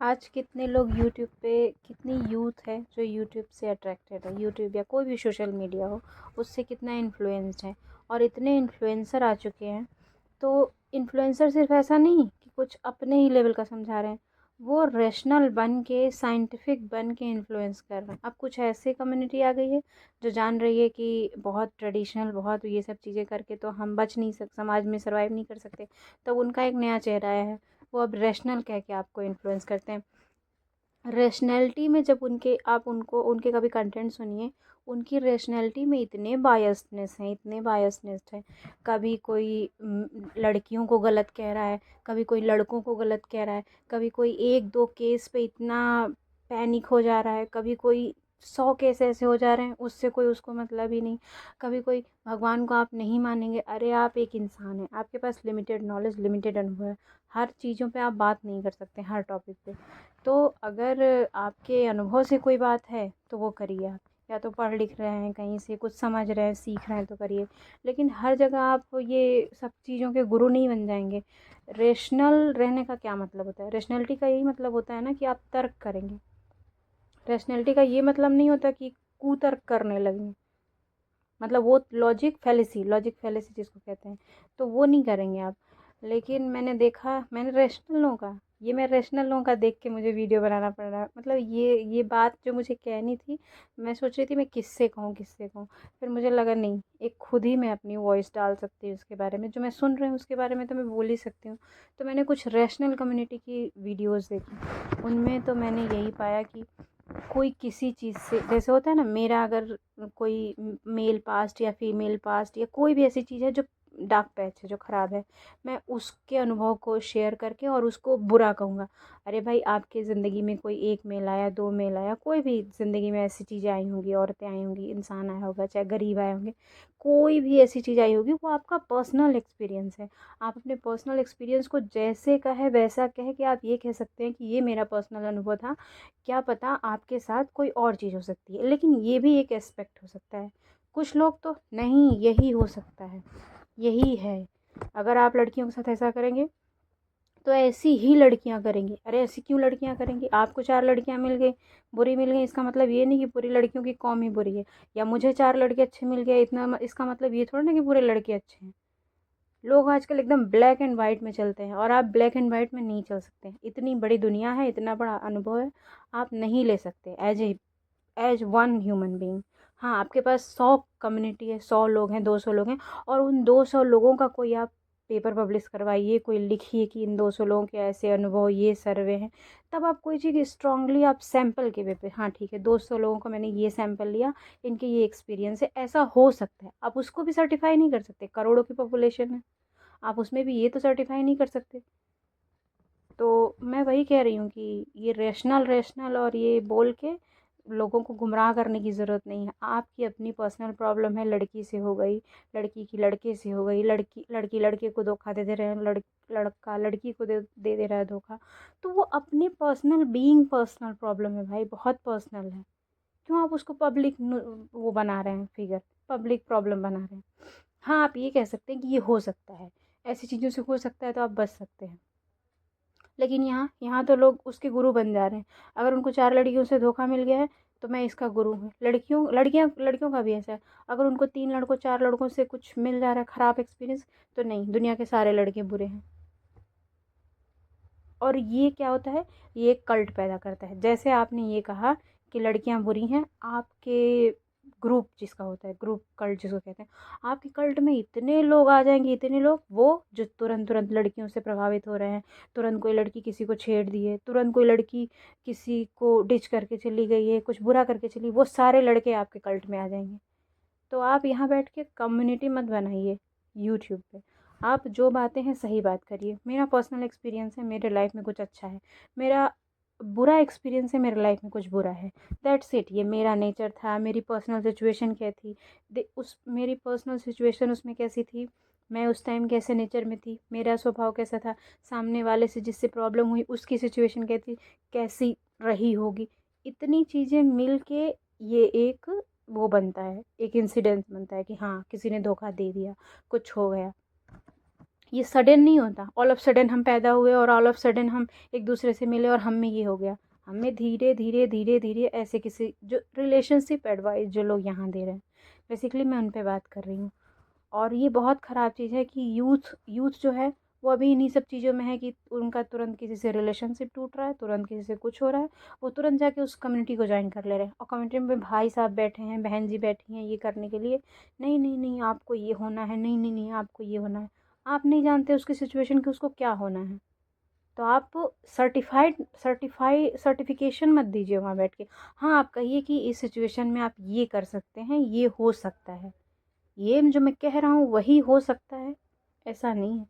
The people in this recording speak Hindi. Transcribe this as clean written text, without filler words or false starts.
आज कितने लोग यूट्यूब पे, कितनी यूथ है जो यूट्यूब से अट्रैक्टेड है, यूट्यूब या कोई भी सोशल मीडिया हो उससे कितना इन्फ्लुएंस्ड है। और इतने इन्फ्लुएंसर आ चुके हैं। तो इन्फ्लुएंसर सिर्फ ऐसा नहीं कि कुछ अपने ही लेवल का समझा रहे हैं, वो रैशनल बन के, साइंटिफिक बन के इन्फ्लुएंस कर रहे हैं। अब कुछ ऐसे कम्युनिटी आ गई है जो जान रही है कि बहुत ट्रेडिशनल, बहुत ये सब चीज़ें करके तो हम बच नहीं सक समाज में सर्वाइव नहीं कर सकते। तो उनका एक नया चेहरा है, वो अब रैशनल कह के आपको इन्फ्लुएंस करते हैं। रैशनैलिटी में जब आप उनको उनके कभी कंटेंट सुनिए, उनकी रैशनैलिटी में इतने बायसनेस हैं, इतने बायसनेस हैं। कभी कोई लड़कियों को गलत कह रहा है, कभी कोई लड़कों को गलत कह रहा है, कभी कोई एक दो केस पे इतना पैनिक हो जा रहा है, कभी कोई 100 केस ऐसे हो जा रहे हैं उससे कोई उसको मतलब ही नहीं। कभी कोई भगवान को आप नहीं मानेंगे, अरे आप एक इंसान हैं, आपके पास लिमिटेड नॉलेज, लिमिटेड अनुभव है, हर चीज़ों पे आप बात नहीं कर सकते, हर टॉपिक पे। तो अगर आपके अनुभव से कोई बात है तो वो करिए आप, या तो पढ़ लिख रहे हैं, कहीं से कुछ समझ रहे हैं, सीख रहे हैं तो करिए। लेकिन हर जगह आप ये सब चीज़ों के गुरु नहीं बन जाएंगे। रेशनल रहने का क्या मतलब होता है? रेशनैलिटी का यही मतलब होता है ना कि आप तर्क करेंगे। रेशनैलिटी का ये मतलब नहीं होता कि कुतर्क करने लगेंगे, मतलब वो लॉजिक फैलेसी जिसको कहते हैं, तो वो नहीं करेंगे आप। लेकिन मैंने देखा, मैंने रैशनल लोगों का, ये मैं रैशनल लोगों का देख के मुझे वीडियो बनाना पड़ रहा है। मतलब ये बात जो मुझे कहनी थी, मैं सोच रही थी मैं किससे कहूँ, किससे कहूँ। फिर मुझे लगा नहीं, एक खुद ही मैं अपनी वॉइस डाल सकती हूँ उसके बारे में, जो मैं सुन रही हूँ उसके बारे में तो मैं बोल ही सकती हूँ। तो मैंने कुछ रैशनल कम्युनिटी की वीडियोज़ देखी, उनमें तो मैंने यही पाया कि कोई किसी चीज़ से, जैसे होता है ना, मेरा अगर कोई मेल पास्ट या फीमेल पास्ट या कोई भी ऐसी चीज़ है जो डार्क पैच है, जो ख़राब है, मैं उसके अनुभव को शेयर करके और उसको बुरा कहूँगा। अरे भाई, आपकी ज़िंदगी में कोई एक मेल आया, दो मेल आया, कोई भी ज़िंदगी में ऐसी चीज़ें आई होंगी, औरतें आई होंगी, इंसान आया होगा, चाहे गरीब आए होंगे, कोई भी ऐसी चीज़ आई होगी, वो आपका पर्सनल एक्सपीरियंस है। आप अपने पर्सनल एक्सपीरियंस को जैसे कहे वैसा कहे कि आप ये कह सकते हैं कि ये मेरा पर्सनल अनुभव था। क्या पता आपके साथ कोई और चीज़ हो सकती है, लेकिन ये भी एक एस्पेक्ट हो सकता है। कुछ लोग तो नहीं, यही हो सकता है, यही है। अगर आप लड़कियों के साथ ऐसा करेंगे तो ऐसी ही लड़कियां करेंगी। अरे ऐसी क्यों लड़कियां करेंगी? आपको 4 लड़कियां मिल गई, बुरी मिल गई, इसका मतलब ये नहीं कि पूरी लड़कियों की कौम ही बुरी है। या मुझे 4 लड़के अच्छे मिल गए, इतना इसका मतलब ये थोड़ा ना कि पूरे लड़के अच्छे हैं। लोग आजकल एकदम ब्लैक एंड वाइट में चलते हैं, और आप ब्लैक एंड वाइट में नहीं चल सकते। इतनी बड़ी दुनिया है, इतना बड़ा अनुभव है, आप नहीं ले सकते एज वन ह्यूमन बीइंग। हाँ, आपके पास 100 कम्युनिटी है, 100 लोग हैं, 200 लोग हैं, और उन 200 लोगों का कोई आप पेपर पब्लिश करवाइए, कोई लिखिए कि इन 200 लोगों के ऐसे अनुभव, ये सर्वे हैं। तब आप कोई चीज़ स्ट्रांगली, आप सैंपल के वे पे, हाँ ठीक है, 200 लोगों का मैंने ये सैंपल लिया, इनके ये एक्सपीरियंस है, ऐसा हो सकता है। आप उसको भी सर्टिफाई नहीं कर सकते, करोड़ों की पॉपुलेशन है, आप उसमें भी ये तो सर्टिफाई नहीं कर सकते। तो मैं वही कह रही हूँ कि ये रैशनल रैशनल और ये बोल के लोगों को गुमराह करने की ज़रूरत नहीं है। आपकी अपनी पर्सनल प्रॉब्लम है, लड़की से हो गई, लड़की की लड़के से हो गई, लड़की लड़की लड़के को धोखा दे दे रहे हैं, लड़का लड़की को दे दे रहा है धोखा। तो वो अपने पर्सनल प्रॉब्लम है भाई, बहुत पर्सनल है। क्यों आप उसको पब्लिक वो बना रहे हैं, फिगर, पब्लिक प्रॉब्लम बना रहे हैं? हाँ, आप ये कह सकते हैं कि ये हो सकता है, ऐसी चीज़ों से हो सकता है, तो आप बच सकते हैं। लेकिन यहाँ यहाँ तो लोग उसके गुरु बन जा रहे हैं। अगर उनको 4 लड़कियों से धोखा मिल गया है तो मैं इसका गुरु हूँ। लड़कियों का भी ऐसा है। अगर उनको 3 लड़कों, 4 लड़कों से कुछ मिल जा रहा है, ख़राब एक्सपीरियंस, तो नहीं, दुनिया के सारे लड़के बुरे हैं। और ये क्या होता है, ये एक कल्ट पैदा करता है। जैसे आपने ये कहा कि लड़कियां बुरी हैं, आपके ग्रुप जिसका होता है, ग्रुप कल्ट जिसको कहते हैं, आपके कल्ट में इतने लोग आ जाएंगे, इतने लोग, वो जो तुरंत तुरंत लड़कियों से प्रभावित हो रहे हैं, तुरंत कोई लड़की किसी को छेड़ दी है, तुरंत कोई लड़की किसी को डिच करके चली गई है, कुछ बुरा करके चली, वो सारे लड़के आपके कल्ट में आ जाएंगे। तो आप यहाँ बैठ के कम्युनिटी मत बनाइए यूट्यूब पे। आप जो बातें हैं सही बात करिए। मेरा पर्सनल एक्सपीरियंस है, मेरे लाइफ में कुछ अच्छा है, मेरा बुरा एक्सपीरियंस है, मेरे लाइफ में कुछ बुरा है, दैट्स इट। ये मेरा नेचर था, मेरी पर्सनल सिचुएशन क्या थी, उस मेरी पर्सनल सिचुएशन उसमें कैसी थी, मैं उस टाइम कैसे नेचर में थी, मेरा स्वभाव कैसा था, सामने वाले से जिससे प्रॉब्लम हुई उसकी सिचुएशन कैसी रही होगी। इतनी चीज़ें मिल के ये एक वो बनता है, एक इंसिडेंस बनता है कि हाँ, किसी ने धोखा दे दिया, कुछ हो गया। ये सडन नहीं होता, ऑल ऑफ सडन हम पैदा हुए और ऑल ऑफ सडन हम एक दूसरे से मिले और हम में ये हो गया। हमें धीरे धीरे धीरे धीरे ऐसे किसी जो रिलेशनशिप एडवाइस जो लोग यहाँ दे रहे हैं, बेसिकली मैं उन पे बात कर रही हूँ। और ये बहुत ख़राब चीज़ है कि यूथ यूथ जो है वो अभी इन्हीं सब चीज़ों में है कि उनका तुरंत किसी से रिलेशनशिप टूट रहा है, तुरंत किसी से कुछ हो रहा है, वो तुरंत जाके उस कम्युनिटी को ज्वाइन कर ले रहे हैं। और कम्युनिटी में भाई साहब बैठे हैं, बहन जी बैठी हैं ये करने के लिए, नहीं नहीं नहीं आपको ये होना है, नहीं नहीं नहीं आपको ये होना है। आप नहीं जानते उसकी सिचुएशन कि उसको क्या होना है, तो आप सर्टिफिकेशन मत दीजिए वहाँ बैठ के। हाँ, आप कहिए कि इस सिचुएशन में आप ये कर सकते हैं, ये हो सकता है, ये जो मैं कह रहा हूँ वही हो सकता है, ऐसा नहीं है।